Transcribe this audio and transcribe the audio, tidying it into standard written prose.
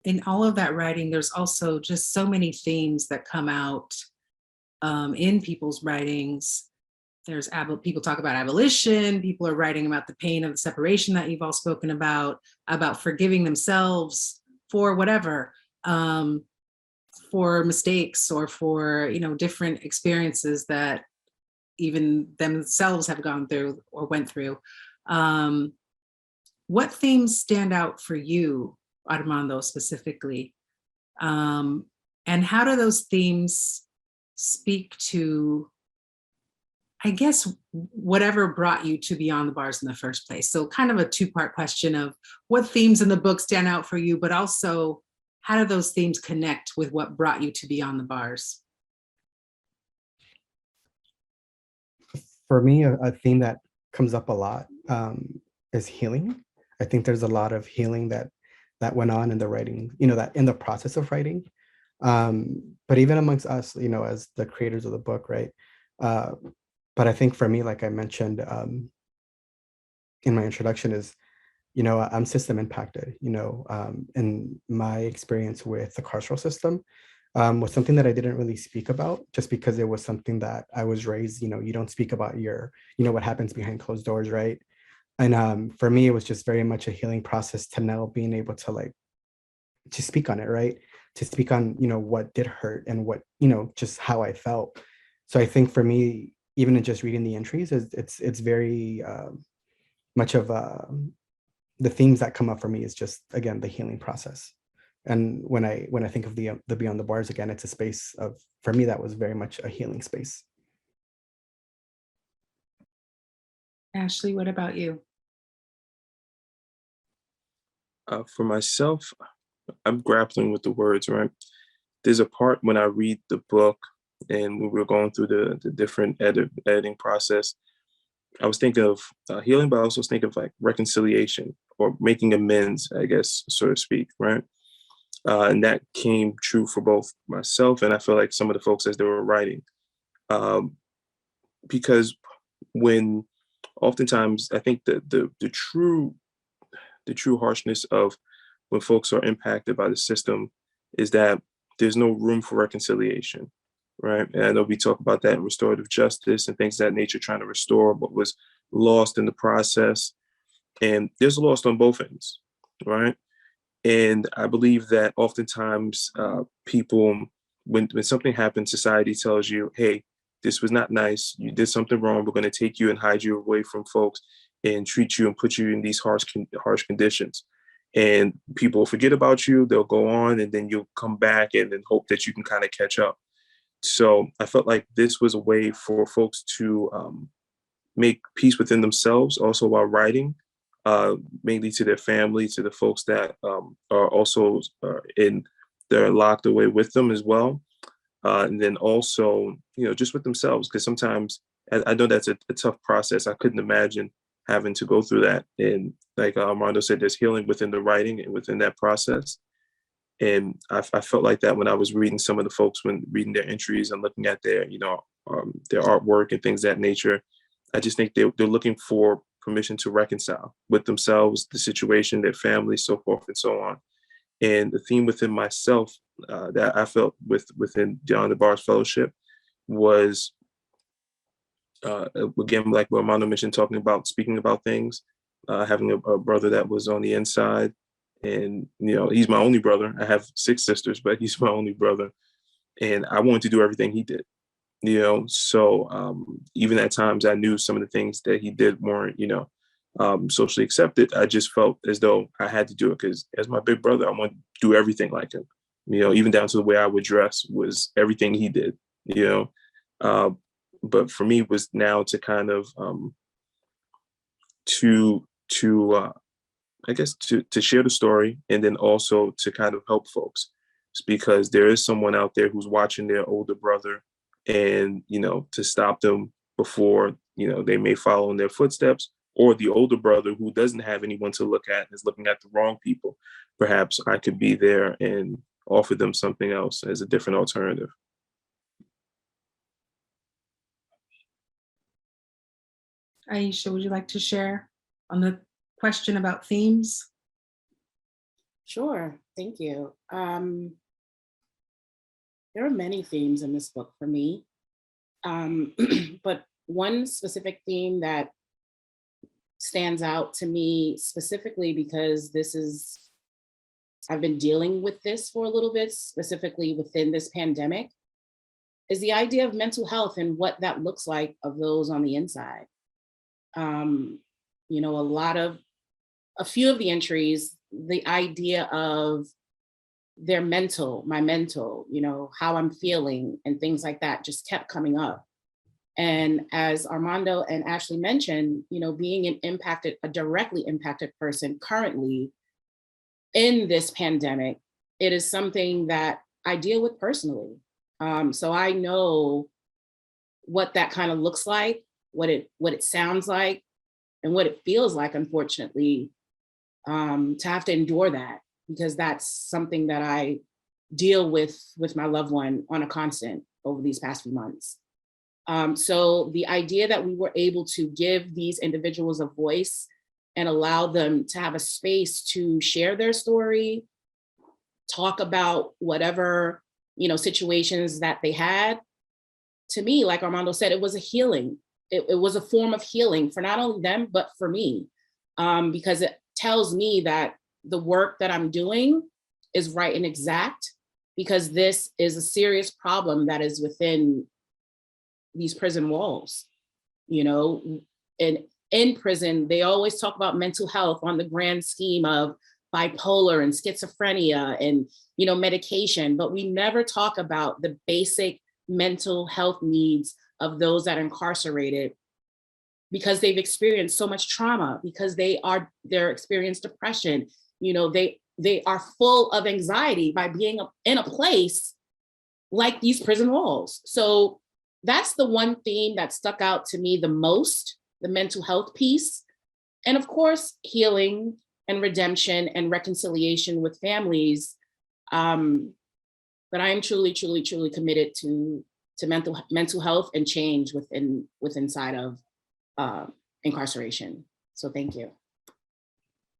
in all of that writing, there's also just so many themes that come out in people's writings. People talk about abolition. People are writing about the pain of the separation that you've all spoken about forgiving themselves for whatever, for mistakes or for different experiences that even themselves have gone through or went through. What themes stand out for you, Armando, specifically? And how do those themes speak to, I guess, whatever brought you to Beyond the Bars in the first place? So kind of a two-part question of what themes in the book stand out for you, but also how do those themes connect with what brought you to Beyond the Bars? For me, a theme that comes up a lot is healing. I think there's a lot of healing that went on in the writing, that in the process of writing. But even amongst us, as the creators of the book, right? But I think for me, like I mentioned in my introduction, is I'm system impacted. And my experience with the carceral system was something that I didn't really speak about, just because it was something that I was raised. You don't speak about what happens behind closed doors, right? And for me, it was just very much a healing process to now being able to to speak on it, right? To speak on what did hurt and what just how I felt. So I think for me, even in just reading the entries, it's very much of the themes that come up for me is just, again, the healing process. And when I think of the Beyond the Bars, again, it's a space of, for me, that was very much a healing space. Ashley, what about you? For myself, I'm grappling with the words, right? There's a part when I read the book and when we were going through the different editing process, I was thinking of healing, but I also was thinking of like reconciliation or making amends, I guess, so to speak, right? And that came true for both myself and I feel like some of the folks as they were writing. Because when oftentimes I think that the true harshness of when folks are impacted by the system is that there's no room for reconciliation, right? And I know we talk about that in restorative justice and things of that nature, trying to restore what was lost in the process. And there's a loss on both ends, right? And I believe that oftentimes people, when something happens, society tells you, hey, this was not nice. You did something wrong. We're going to take you and hide you away from folks and treat you and put you in these harsh conditions. And people forget about you. They'll go on and then you'll come back and then hope that you can kind of catch up. So I felt like this was a way for folks to make peace within themselves, also while writing, mainly to their family, to the folks that are also they're locked away with them as well. And then also, just with themselves, because sometimes I know that's a tough process. I couldn't imagine having to go through that. And like Armando said, there's healing within the writing and within that process. And I felt like that when I was reading some of the folks, when reading their entries and looking at their artwork and things of that nature. I just think they're looking for permission to reconcile with themselves, the situation, their family, so forth and so on. And the theme within myself that I felt within Beyond the Bars Fellowship was, again, like what Armando mentioned, talking about speaking about things, having a brother that was on the inside. And, he's my only brother. I have 6 sisters, but he's my only brother. And I wanted to do everything he did. So even at times I knew some of the things that he did weren't, socially accepted. I just felt as though I had to do it because as my big brother, I want to do everything like him, even down to the way I would dress was everything he did, but for me was now to kind of, I guess to share the story and then also to kind of help folks. It's because there is someone out there who's watching their older brother and to stop them before they may follow in their footsteps, or the older brother who doesn't have anyone to look at is looking at the wrong people. Perhaps I could be there and offer them something else as a different alternative. Iisha, would you like to share on the question about themes? Sure. Thank you. There are many themes in this book for me, but one specific theme that stands out to me specifically because I've been dealing with this for a little bit, specifically within this pandemic, is the idea of mental health and what that looks like of those on the inside. You know, a few of the entries, the idea of my mental, you know, how I'm feeling and things like that just kept coming up. And as Armando and Ashley mentioned, you know, being a directly impacted person currently in this pandemic, it is something that I deal with personally. So I know what that kind of looks like, what it sounds like, and what it feels like, unfortunately, to have to endure that, because that's something that I deal with my loved one on a constant over these past few months. So the idea that we were able to give these individuals a voice and allow them to have a space to share their story, talk about whatever, you know, situations that they had, to me, like Armando said, it was a healing. It was a form of healing for not only them, but for me, because it tells me that the work that I'm doing is right and exact, because this is a serious problem that is within these prison walls. You know, and in prison, they always talk about mental health on the grand scheme of bipolar and schizophrenia and, you know, medication, but we never talk about the basic mental health needs of those that are incarcerated, because they've experienced so much trauma, because they're experienced depression. You know, they are full of anxiety by being in a place like these prison walls. So that's the one theme that stuck out to me the most, the mental health piece. And of course, healing and redemption and reconciliation with families. But I am truly, truly, truly committed to mental health and change inside of incarceration. So thank you.